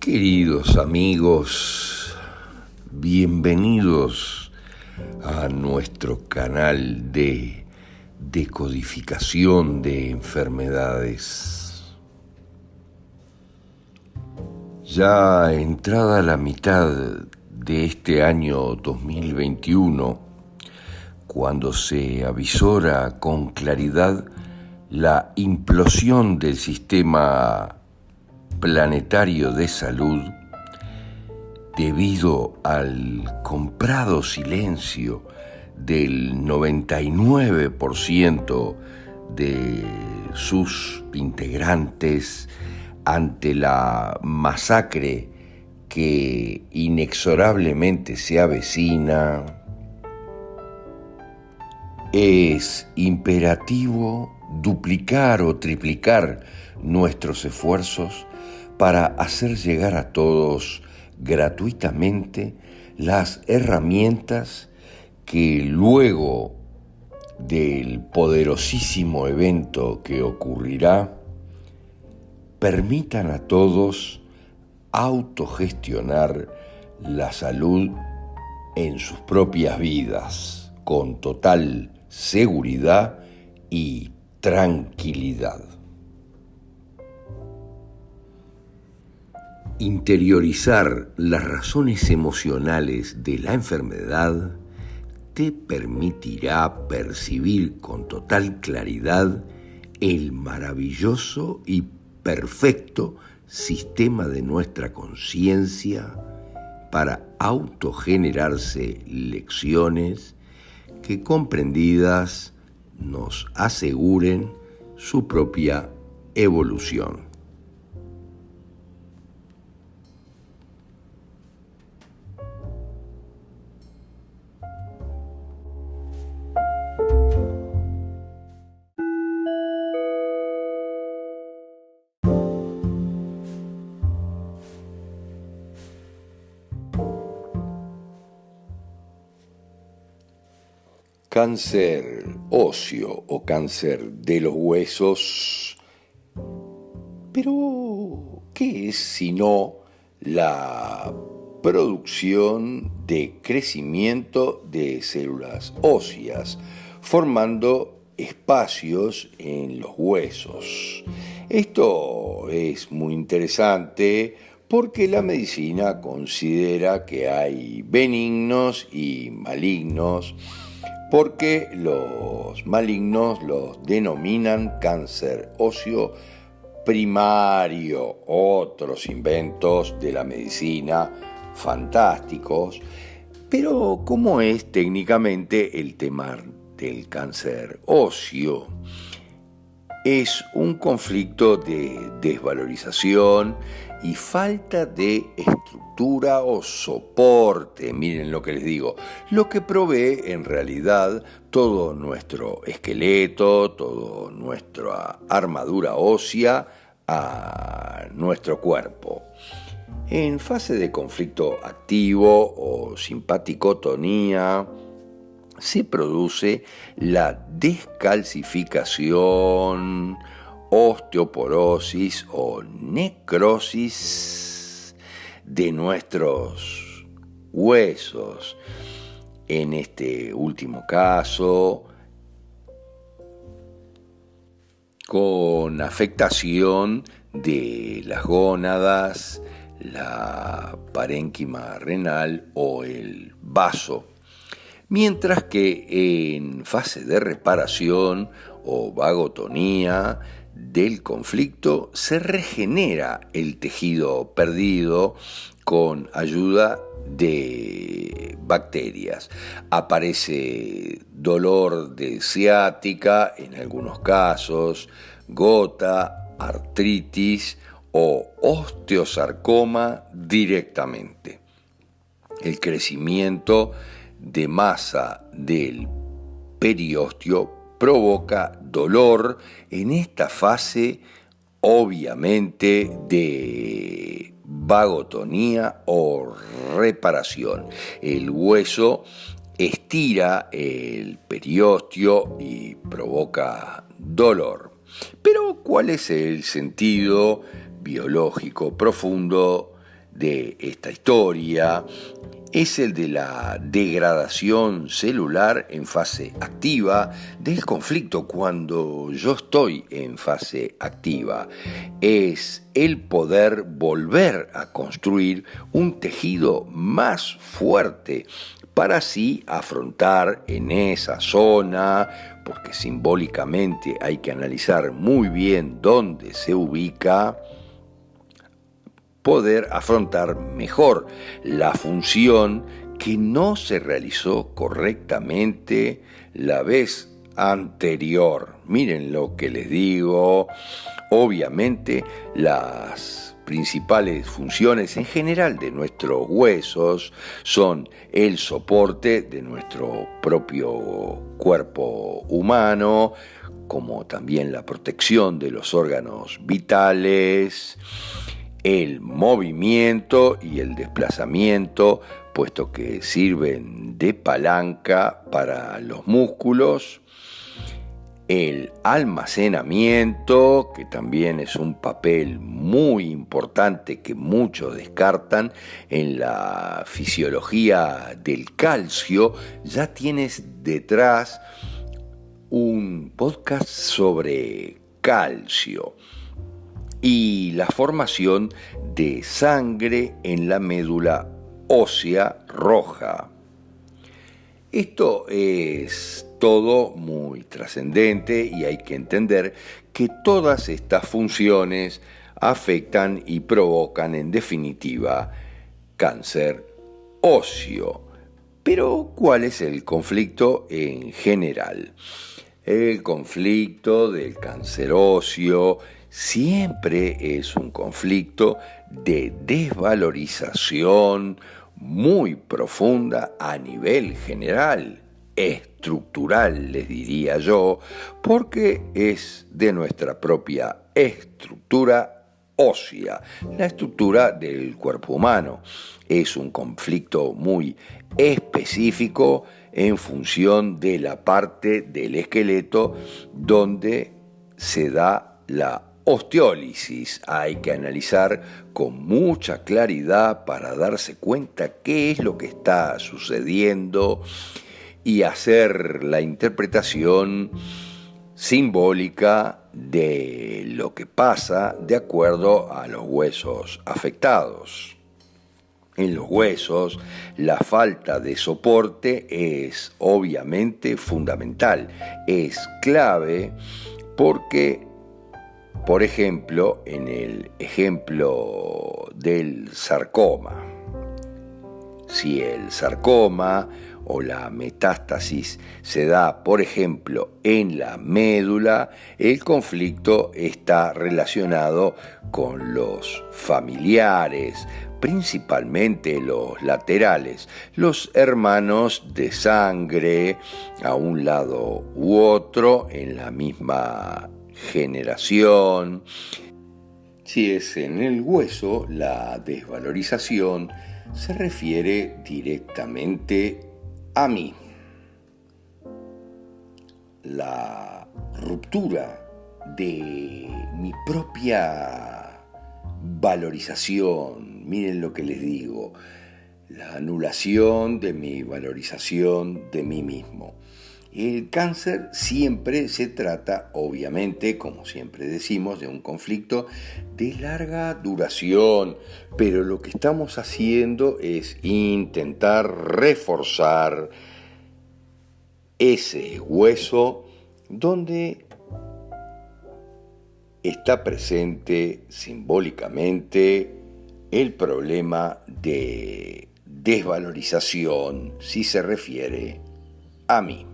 Queridos amigos, bienvenidos a nuestro canal de decodificación de enfermedades. Ya entrada la mitad de este año 2021, cuando se avisora con claridad la implosión del sistema planetario de salud debido al comprado silencio del 99% de sus integrantes ante la masacre que inexorablemente se avecina, es imperativo duplicar o triplicar nuestros esfuerzos para hacer llegar a todos gratuitamente las herramientas que luego del poderosísimo evento que ocurrirá permitan a todos autogestionar la salud en sus propias vidas con total seguridad y tranquilidad. Interiorizar las razones emocionales de la enfermedad te permitirá percibir con total claridad el maravilloso y perfecto sistema de nuestra conciencia para autogenerarse lecciones que comprendidas nos aseguren su propia evolución. Cáncer óseo o cáncer de los huesos. Pero, ¿qué es sino la producción de crecimiento de células óseas, formando espacios en los huesos? Esto es muy interesante porque la medicina considera que hay benignos y malignos, porque los malignos los denominan cáncer óseo primario, otros inventos de la medicina fantásticos. Pero ¿cómo es técnicamente el tema del cáncer óseo? Es un conflicto de desvalorización y falta de estructura o soporte, miren lo que les digo, lo que provee en realidad todo nuestro esqueleto, toda nuestra armadura ósea a nuestro cuerpo. En fase de conflicto activo o simpaticotonía, se produce la descalcificación, osteoporosis o necrosis de nuestros huesos. En este último caso, con afectación de las gónadas, la parénquima renal o el vaso. Mientras que en fase de reparación o vagotonía del conflicto se regenera el tejido perdido con ayuda de bacterias. Aparece dolor de ciática en algunos casos, gota, artritis o osteosarcoma directamente. El crecimiento de masa del periósteo provoca dolor en esta fase, obviamente, de vagotonía o reparación. El hueso estira el periósteo y provoca dolor. Pero, ¿cuál es el sentido biológico profundo de esta historia es el de la degradación celular en fase activa del conflicto cuando yo estoy en fase activa. Es el poder volver a construir un tejido más fuerte para así afrontar en esa zona, porque simbólicamente hay que analizar muy bien dónde se ubica, poder afrontar mejor la función que no se realizó correctamente la vez anterior. Miren lo que les digo. Obviamente las principales funciones en general de nuestros huesos son el soporte de nuestro propio cuerpo humano, como también la protección de los órganos vitales, el movimiento y el desplazamiento, puesto que sirven de palanca para los músculos, el almacenamiento, que también es un papel muy importante que muchos descartan en la fisiología del calcio. Ya tienes detrás un podcast sobre calcio y la formación de sangre en la médula ósea roja. Esto es todo muy trascendente y hay que entender que todas estas funciones afectan y provocan en definitiva cáncer óseo. Pero ¿cuál es el conflicto en general? El conflicto del cáncer óseo siempre es un conflicto de desvalorización muy profunda a nivel general, estructural, les diría yo, porque es de nuestra propia estructura ósea, la estructura del cuerpo humano. Es un conflicto muy específico en función de la parte del esqueleto donde se da la osteólisis. Hay que analizar con mucha claridad para darse cuenta qué es lo que está sucediendo y hacer la interpretación simbólica de lo que pasa de acuerdo a los huesos afectados. En los huesos, la falta de soporte es obviamente fundamental, es clave porque, por ejemplo, en el ejemplo del sarcoma, si el sarcoma o la metástasis se da, por ejemplo, en la médula, el conflicto está relacionado con los familiares, principalmente los laterales, los hermanos de sangre a un lado u otro en la misma generación. Si es en el hueso, la desvalorización se refiere directamente a mí. La ruptura de mi propia valorización, miren lo que les digo, la anulación de mi valorización de mí mismo. El cáncer siempre se trata, obviamente, como siempre decimos, de un conflicto de larga duración, pero lo que estamos haciendo es intentar reforzar ese hueso donde está presente simbólicamente el problema de desvalorización, si se refiere a mí.